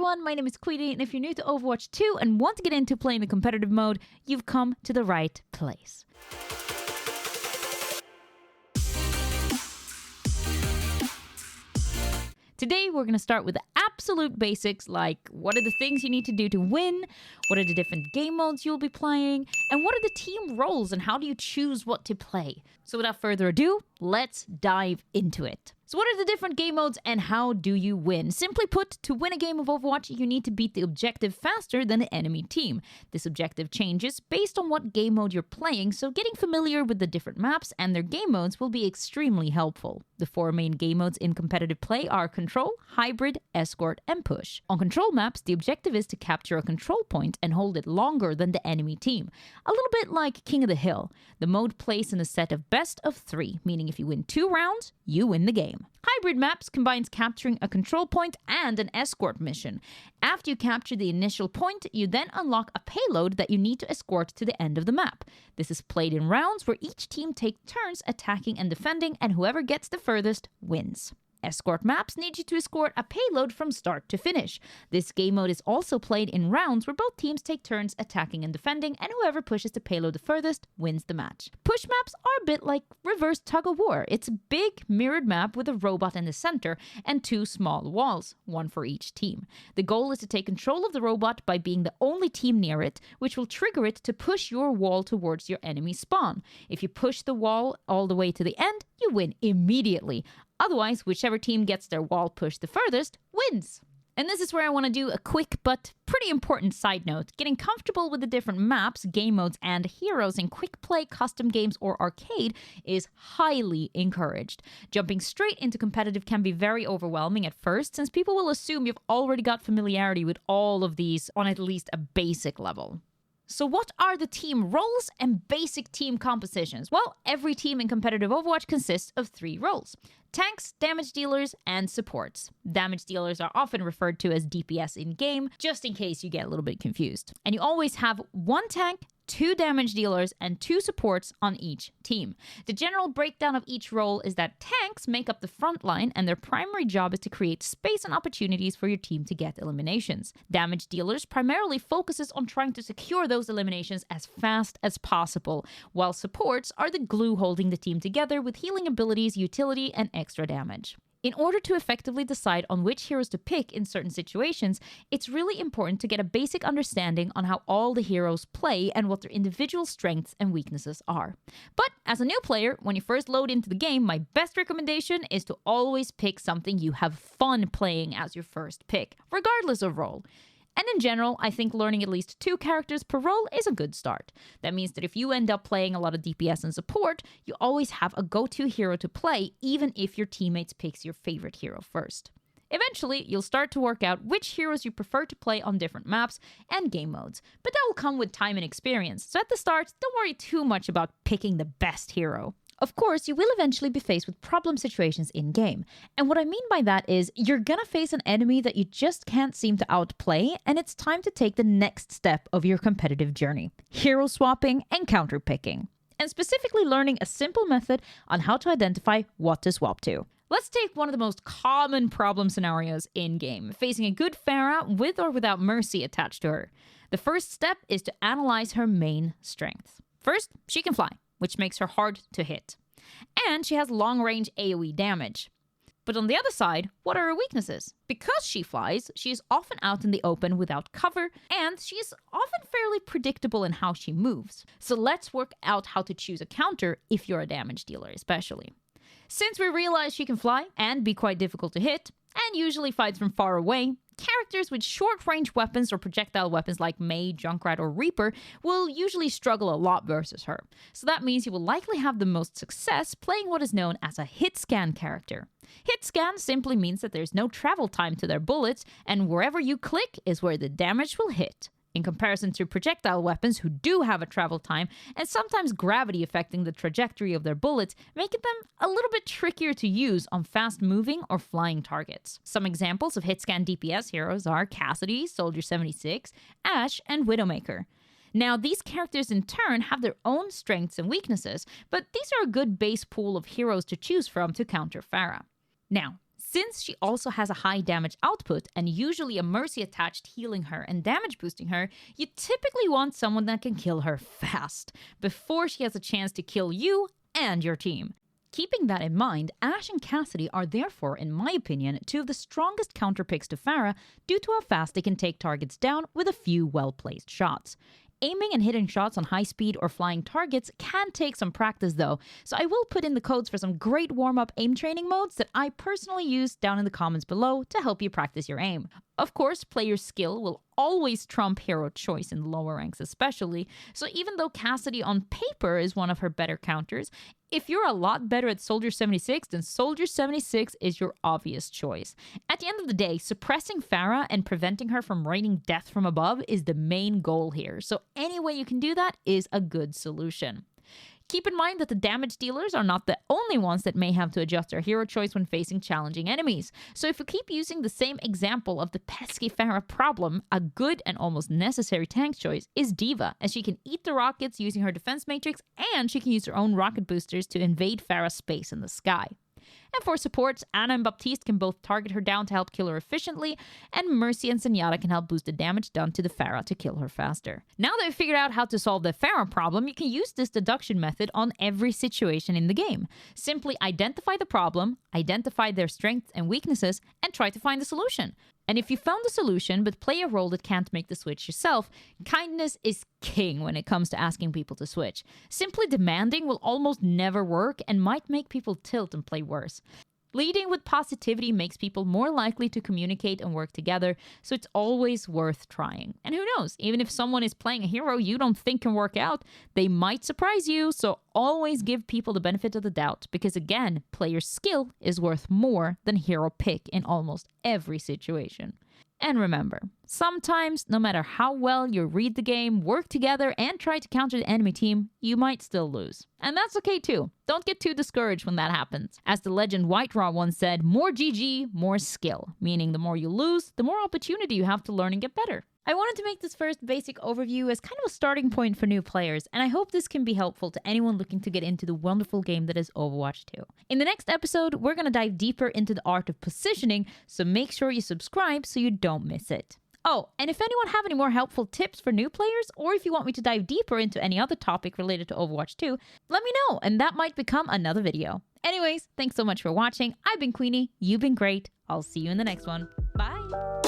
everyone, my name is QueenE, and if you're new to Overwatch 2 and want to get into playing the competitive mode, you've come to the right place. Today, we're going to start with the absolute basics, like what are the things you need to do to win, what are the different game modes you'll be playing, and what are the team roles and how do you choose what to play. So without further ado, let's dive into it. So what are the different game modes and how do you win? Simply put, to win a game of Overwatch, you need to beat the objective faster than the enemy team. This objective changes based on what game mode you're playing, so getting familiar with the different maps and their game modes will be extremely helpful. The four main game modes in competitive play are Control, Hybrid, Escort, and Push. On Control maps, the objective is to capture a control point and hold it longer than the enemy team. A little bit like King of the Hill. The mode plays in a set of best of 3, meaning if you win 2 rounds, you win the game. Hybrid maps combines capturing a control point and an escort mission. After you capture the initial point, you then unlock a payload that you need to escort to the end of the map. This is played in rounds where each team takes turns attacking and defending, and whoever gets the furthest wins. Escort maps need you to escort a payload from start to finish. This game mode is also played in rounds where both teams take turns attacking and defending, and whoever pushes the payload the furthest wins the match. Push maps are a bit like reverse tug-of-war. It's a big mirrored map with a robot in the center and 2 small walls, one for each team. The goal is to take control of the robot by being the only team near it, which will trigger it to push your wall towards your enemy spawn. If you push the wall all the way to the end, you win immediately. Otherwise, whichever team gets their wall pushed the furthest wins. And this is where I want to do a quick but pretty important side note. Getting comfortable with the different maps, game modes, and heroes in quick play, custom games, or arcade is highly encouraged. Jumping straight into competitive can be very overwhelming at first, since people will assume you've already got familiarity with all of these on at least a basic level. So what are the team roles and basic team compositions? Well, every team in competitive Overwatch consists of 3 roles: tanks, damage dealers, and supports. Damage dealers are often referred to as DPS in-game, just in case you get a little bit confused. And you always have 1 tank, 2 damage dealers, and 2 supports on each team. The general breakdown of each role is that tanks make up the front line, and their primary job is to create space and opportunities for your team to get eliminations. Damage dealers primarily focuses on trying to secure those eliminations as fast as possible, while supports are the glue holding the team together with healing abilities, utility, and extra damage. In order to effectively decide on which heroes to pick in certain situations, it's really important to get a basic understanding on how all the heroes play and what their individual strengths and weaknesses are. But as a new player, when you first load into the game, my best recommendation is to always pick something you have fun playing as your first pick, regardless of role. And in general, I think learning at least 2 characters per role is a good start. That means that if you end up playing a lot of DPS and support, you always have a go-to hero to play, even if your teammates picks your favorite hero first. Eventually, you'll start to work out which heroes you prefer to play on different maps and game modes, but that will come with time and experience, so at the start, don't worry too much about picking the best hero. Of course, you will eventually be faced with problem situations in-game. And what I mean by that is, you're gonna face an enemy that you just can't seem to outplay, and it's time to take the next step of your competitive journey: hero swapping and counter-picking. And specifically learning a simple method on how to identify what to swap to. Let's take one of the most common problem scenarios in-game, facing a good Pharah with or without Mercy attached to her. The first step is to analyze her main strengths. First, she can fly, which makes her hard to hit. And she has long-range AoE damage. But on the other side, what are her weaknesses? Because she flies, she is often out in the open without cover, and she is often fairly predictable in how she moves. So let's work out how to choose a counter if you're a damage dealer especially. Since we realize she can fly and be quite difficult to hit, and usually fights from far away, characters with short-range weapons or projectile weapons like Mei, Junkrat, or Reaper will usually struggle a lot versus her. So that means you will likely have the most success playing what is known as a Hitscan character. Hitscan simply means that there's no travel time to their bullets, and wherever you click is where the damage will hit. In comparison to projectile weapons who do have a travel time and sometimes gravity affecting the trajectory of their bullets, making them a little bit trickier to use on fast-moving or flying targets. Some examples of Hitscan DPS heroes are Cassidy, Soldier 76, Ashe, and Widowmaker. Now, these characters in turn have their own strengths and weaknesses, but these are a good base pool of heroes to choose from to counter Pharah. Now, Since she also has a high damage output and usually a mercy attached healing her and damage boosting her, you typically want someone that can kill her fast, before she has a chance to kill you and your team. Keeping that in mind, Ashe and Cassidy are therefore, in my opinion, two of the strongest counter picks to Pharah due to how fast they can take targets down with a few well-placed shots. Aiming and hitting shots on high speed or flying targets can take some practice though, so I will put in the codes for some great warm-up aim training modes that I personally use down in the comments below to help you practice your aim. Of course, player skill will always trump hero choice in the lower ranks especially, so even though Cassidy on paper is one of her better counters, if you're a lot better at Soldier 76, then Soldier 76 is your obvious choice. At the end of the day, suppressing Pharah and preventing her from raining death from above is the main goal here, so any way you can do that is a good solution. Keep in mind that the damage dealers are not the only ones that may have to adjust their hero choice when facing challenging enemies. So if we keep using the same example of the pesky Pharah problem, a good and almost necessary tank choice is D.Va, as she can eat the rockets using her defense matrix, and she can use her own rocket boosters to invade Pharah's space in the sky. And for supports, Ana and Baptiste can both target her down to help kill her efficiently, and Mercy and Zenyatta can help boost the damage done to the Pharah to kill her faster. Now that we've figured out how to solve the Pharah problem, you can use this deduction method on every situation in the game. Simply identify the problem, identify their strengths and weaknesses, and try to find the solution. And if you found the solution but play a role that can't make the switch yourself, kindness is king when it comes to asking people to switch. Simply demanding will almost never work and might make people tilt and play worse. Leading with positivity makes people more likely to communicate and work together, so it's always worth trying. And who knows, even if someone is playing a hero you don't think can work out, they might surprise you, so always give people the benefit of the doubt, because again, player skill is worth more than hero pick in almost every situation. And remember, sometimes, no matter how well you read the game, work together, and try to counter the enemy team, you might still lose. And that's okay too. Don't get too discouraged when that happens. As the legend White Raw once said, more GG, more skill. Meaning the more you lose, the more opportunity you have to learn and get better. I wanted to make this first basic overview as kind of a starting point for new players, and I hope this can be helpful to anyone looking to get into the wonderful game that is Overwatch 2. In the next episode, we're going to dive deeper into the art of positioning, so make sure you subscribe so you don't miss it. Oh, and if anyone have any more helpful tips for new players, or if you want me to dive deeper into any other topic related to Overwatch 2, let me know, and that might become another video. Anyways, thanks so much for watching. I've been QueenE, you've been great. I'll see you in the next one. Bye!